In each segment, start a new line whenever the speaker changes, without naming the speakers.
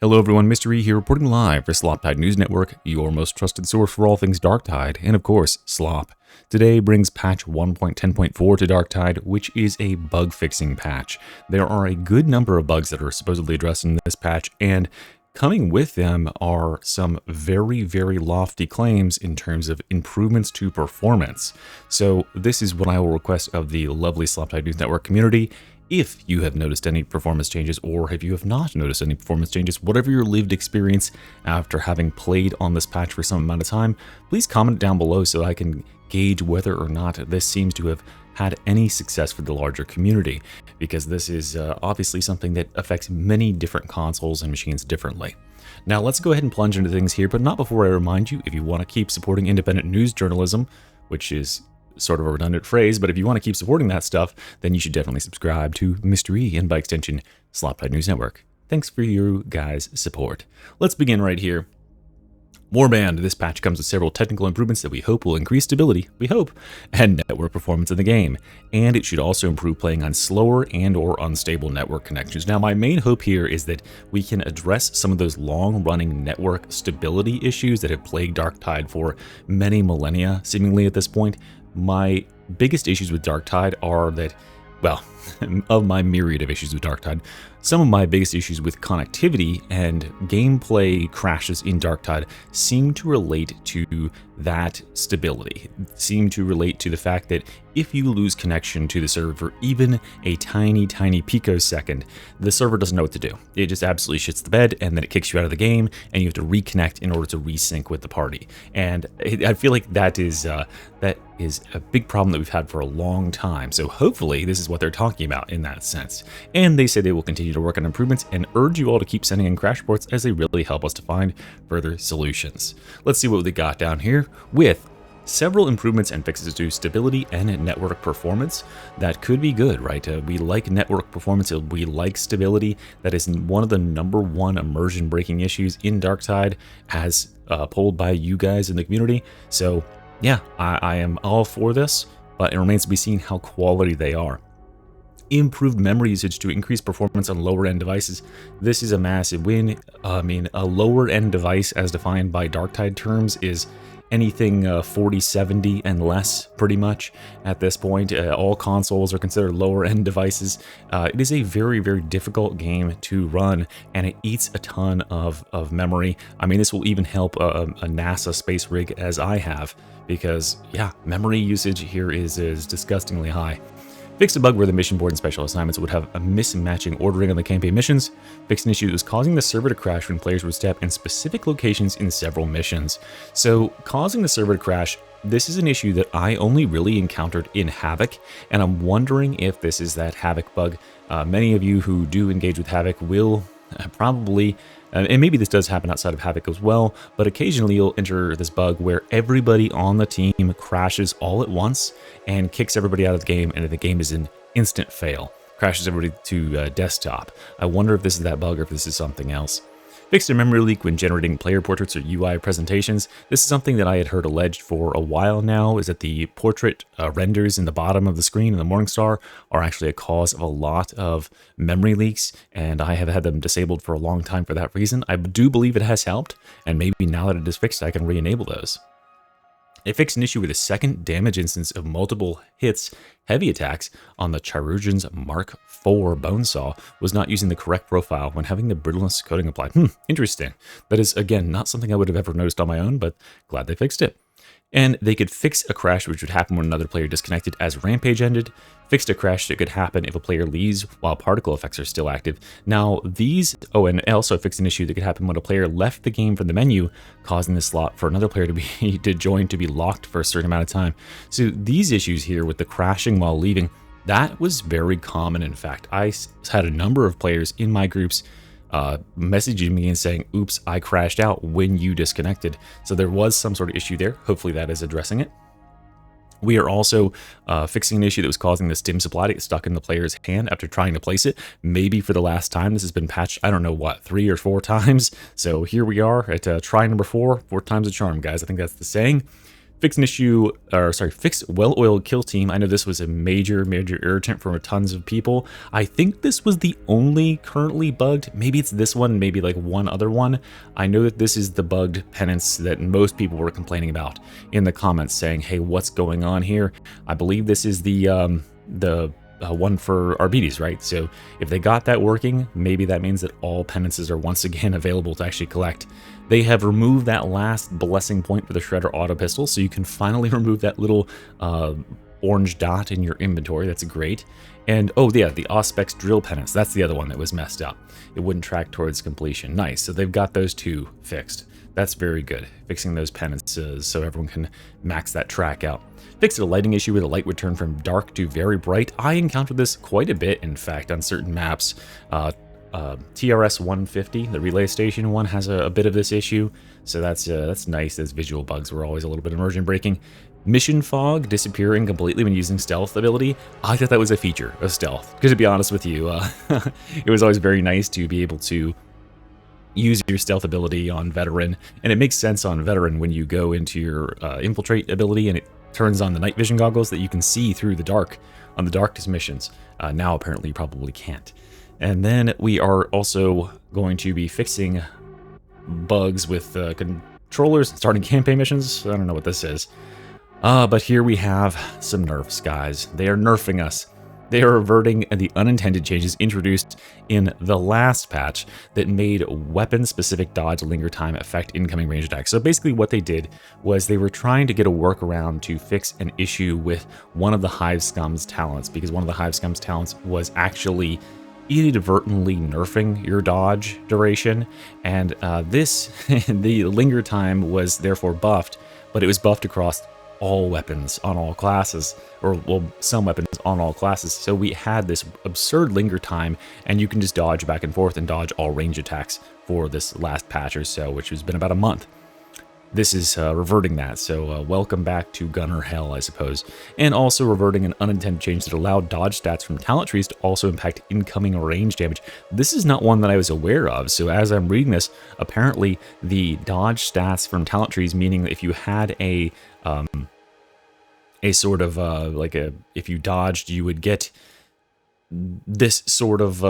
Hello everyone, Mystery here reporting live for Darktide News Network, your most trusted source for all things Darktide, and of course, Slop. Today brings patch 1.10.4 to Darktide, which is a bug-fixing patch. There are a good number of bugs that are supposedly addressed in this patch, and coming with them are some very, very lofty claims in terms of improvements to performance. So this is what I will request of the lovely Darktide News Network community. If you have noticed any performance changes, or if you have not noticed any performance changes, whatever your lived experience after having played on this patch for some amount of time, please comment down below so that I can gauge whether or not this seems to have had any success for the larger community, because this is obviously something that affects many different consoles and machines differently. Now let's go ahead and plunge into things here, but not before I remind you, if you want to keep supporting independent news journalism, which is sort of a redundant phrase, but if you want to keep supporting that stuff, then you should definitely subscribe to Mystery and by extension, Darktide News Network. Thanks for your guys' support. Let's begin right here. Warband, this patch comes with several technical improvements that we hope will increase stability, and network performance in the game. And it should also improve playing on slower and or unstable network connections. Now, my main hope here is that we can address some of those long-running network stability issues that have plagued Darktide for many millennia, seemingly at this point. My biggest issues with Darktide are that, well, of my myriad of issues with Darktide, some of my biggest issues with connectivity and gameplay crashes in Darktide seem to relate to that stability, seem to relate to the fact that if you lose connection to the server for even a tiny picosecond, the server doesn't know what to do. It just absolutely shits the bed, and then it kicks you out of the game, and you have to reconnect in order to resync with the party. And I feel like that is a big problem that we've had for a long time. So hopefully this is what they're talking about in that sense. And they say they will continue to work on improvements and urge you all to keep sending in crash reports as they really help us to find further solutions. Let's see what they got down here with several improvements and fixes to stability and network performance. That could be good, right? We like network performance, we like stability. That is one of the #1 immersion breaking issues in Darktide, as polled by you guys in the community. So yeah, I am all for this, but it remains to be seen how quality they are. Improved memory usage to increase performance on lower end devices. This is a massive win. I mean, a lower end device as defined by Darktide terms is anything 4070 and less, pretty much at this point. All consoles are considered lower end devices. It is a very, very difficult game to run, and it eats a ton of memory. I mean, this will even help a NASA space rig as I have, because yeah, memory usage here is disgustingly high. Fixed a bug where the mission board and special assignments would have a mismatching ordering on the campaign missions. Fixed an issue that was causing the server to crash when players would step in specific locations in several missions. So, causing the server to crash, this is an issue that I only really encountered in Havoc, and I'm wondering if this is that Havoc bug. Many of you who do engage with Havoc will probably, and maybe this does happen outside of Havoc as well, but occasionally you'll enter this bug where everybody on the team crashes all at once and kicks everybody out of the game, and the game is an instant fail. Crashes everybody to desktop. I wonder if this is that bug or if this is something else. Fixed a memory leak when generating player portraits or UI presentations. This is something that I had heard alleged for a while now, is that the portrait renders in the bottom of the screen in the Morningstar are actually a cause of a lot of memory leaks, and I have had them disabled for a long time for that reason. I do believe it has helped, and maybe now that it is fixed, I can re-enable those. It fixed an issue with a second damage instance of multiple hits heavy attacks on the Chirurgeon's Mark IV Bonesaw was not using the correct profile when having the brittleness coating applied. Interesting. That is, again, not something I would have ever noticed on my own, but glad they fixed it. And they could fix a crash which would happen when another player disconnected as Rampage ended. Fixed a crash that could happen if a player leaves while particle effects are still active. Now these, and also fixed an issue that could happen when a player left the game from the menu, causing the slot for another player to join to be locked for a certain amount of time. So these issues here with the crashing while leaving, that was very common. In fact, I had a number of players in my groups messaging me and saying, oops, I crashed out when you disconnected. So there was some sort of issue there. Hopefully that is addressing it. We are also fixing an issue that was causing the stim supply to get stuck in the player's hand after trying to place it. Maybe for the last time. This has been patched, I don't know what, 3 or 4 times. So here we are at try number 4. 4 times a charm, guys. I think that's the saying. Fix an issue, or sorry, fix well-oiled kill team. I know this was a major irritant for tons of people. I think this was the only currently bugged. Maybe it's this one, maybe like one other one. I know that this is the bugged penance that most people were complaining about in the comments, saying, "Hey, what's going on here?" I believe this is the one for Arbites, right? So if they got that working, maybe that means that all penances are once again available to actually collect. They have removed that last blessing point for the Shredder auto pistol, so you can finally remove that little orange dot in your inventory. That's great. And oh yeah, the Auspex drill penance, that's the other one that was messed up. It wouldn't track towards completion. Nice, so they've got those two fixed. That's very good, fixing those penances so everyone can max that track out. Fixed a lighting issue where the light would turn from dark to very bright. I encountered this quite a bit, in fact, on certain maps. TRS 150, the relay station one, has a bit of this issue, so that's nice. Those visual bugs were always a little bit immersion breaking. Mission fog disappearing completely when using stealth ability. I thought that was a feature of stealth, because to be honest with you, it was always very nice to be able to use your stealth ability on veteran, and it makes sense on veteran when you go into your infiltrate ability and it turns on the night vision goggles that you can see through the dark on the darkest missions. Now apparently you probably can't. And then we are also going to be fixing bugs with controllers starting campaign missions. I don't know what this is. But here we have some nerfs, guys. They are nerfing us. They are reverting the unintended changes introduced in the last patch that made weapon-specific dodge linger time affect incoming range attacks. So basically what they did was they were trying to get a workaround to fix an issue with one of the Hive Scum's talents, because one of the Hive Scum's talents was actually inadvertently nerfing your dodge duration, and the linger time was therefore buffed, but it was buffed across all weapons on all classes, or well, some weapons on all classes. So we had this absurd linger time, and you can just dodge back and forth and dodge all range attacks for this last patch or so, which has been about a month. This is reverting that, so welcome back to Gunner Hell, I suppose. And also reverting an unintended change that allowed dodge stats from talent trees to also impact incoming range damage. This is not one that I was aware of, so as I'm reading this, apparently the dodge stats from talent trees, meaning if you had a sort of if you dodged, you would get this sort of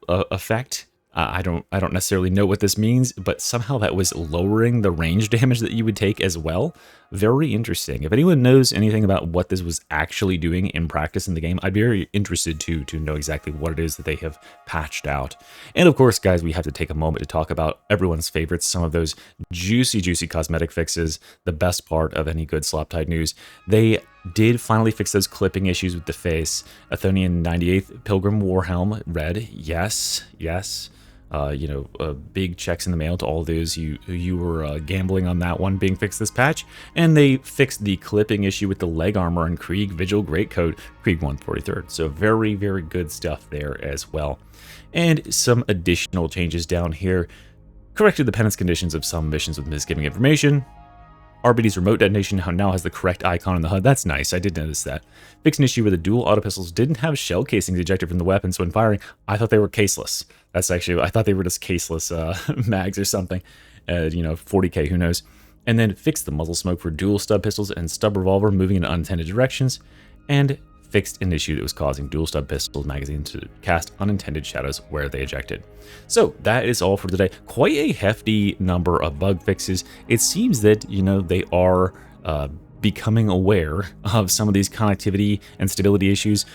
effect. I don't necessarily know what this means, but somehow that was lowering the range damage that you would take as well. Very interesting. If anyone knows anything about what this was actually doing in practice in the game, I'd be very interested to know exactly what it is that they have patched out. And of course, guys, we have to take a moment to talk about everyone's favorites, some of those juicy cosmetic fixes, the best part of any good Sloptide news. They did finally fix those clipping issues with the face. Athonian 98th Pilgrim Warhelm red, yes. Big checks in the mail to all those you were gambling on that one being fixed this patch. And they fixed the clipping issue with the leg armor and Krieg Vigil Greatcoat, Krieg 143rd. So very good stuff there as well. And some additional changes down here. Corrected the penance conditions of some missions with misgiving information. RBD's remote detonation now has the correct icon in the HUD. That's nice. I did notice that. Fixed an issue where the dual auto pistols didn't have shell casings ejected from the weapons when firing. I thought they were caseless. That's actually, I thought they were just caseless mags or something. 40k, who knows. And then fixed the muzzle smoke for dual stub pistols and stub revolver moving in unintended directions. And fixed an issue that was causing dual stub pistol magazines to cast unintended shadows where they ejected. So that is all for today. Quite a hefty number of bug fixes. It seems that, they are becoming aware of some of these connectivity and stability issues.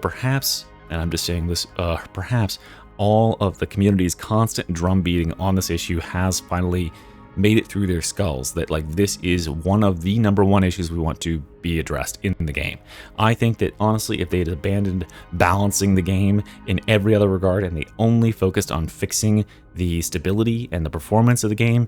Perhaps, and I'm just saying this, perhaps all of the community's constant drum beating on this issue has finally made it through their skulls that this is one of the #1 issues we want to be addressed in the game. I think that honestly, if they had abandoned balancing the game in every other regard and they only focused on fixing the stability and the performance of the game,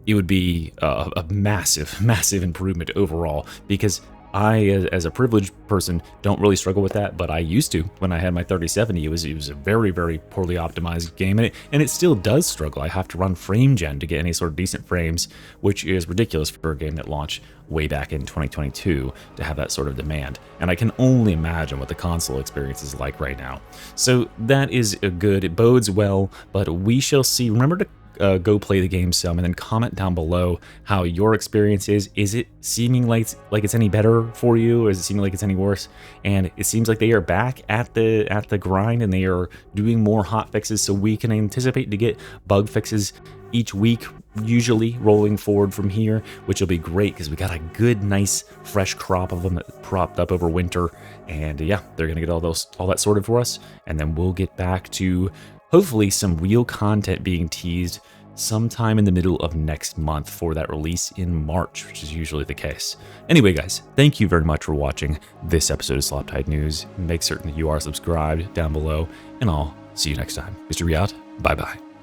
it would be a massive improvement overall, because I, as a privileged person, don't really struggle with that, but I used to when I had my 3070. It was a very poorly optimized game, and it still does struggle. I have to run frame gen to get any sort of decent frames, which is ridiculous for a game that launched way back in 2022 to have that sort of demand. And I can only imagine what the console experience is like right now. So that is good. It bodes well, but we shall see. Remember to go play the game some, and then comment down below how your experience is. Is it seeming like it's any better for you, or is it seeming like it's any worse? And it seems like they are back at the grind, and they are doing more hot fixes, so we can anticipate to get bug fixes each week, usually rolling forward from here, which will be great because we got a good, nice, fresh crop of them that propped up over winter. And yeah, they're gonna get all that sorted for us, and then we'll get back to hopefully some real content being teased sometime in the middle of next month for that release in March, which is usually the case. Anyway, guys, thank you very much for watching this episode of Sloptide News. Make certain that you are subscribed down below, and I'll see you next time. Mr. Riot, bye-bye.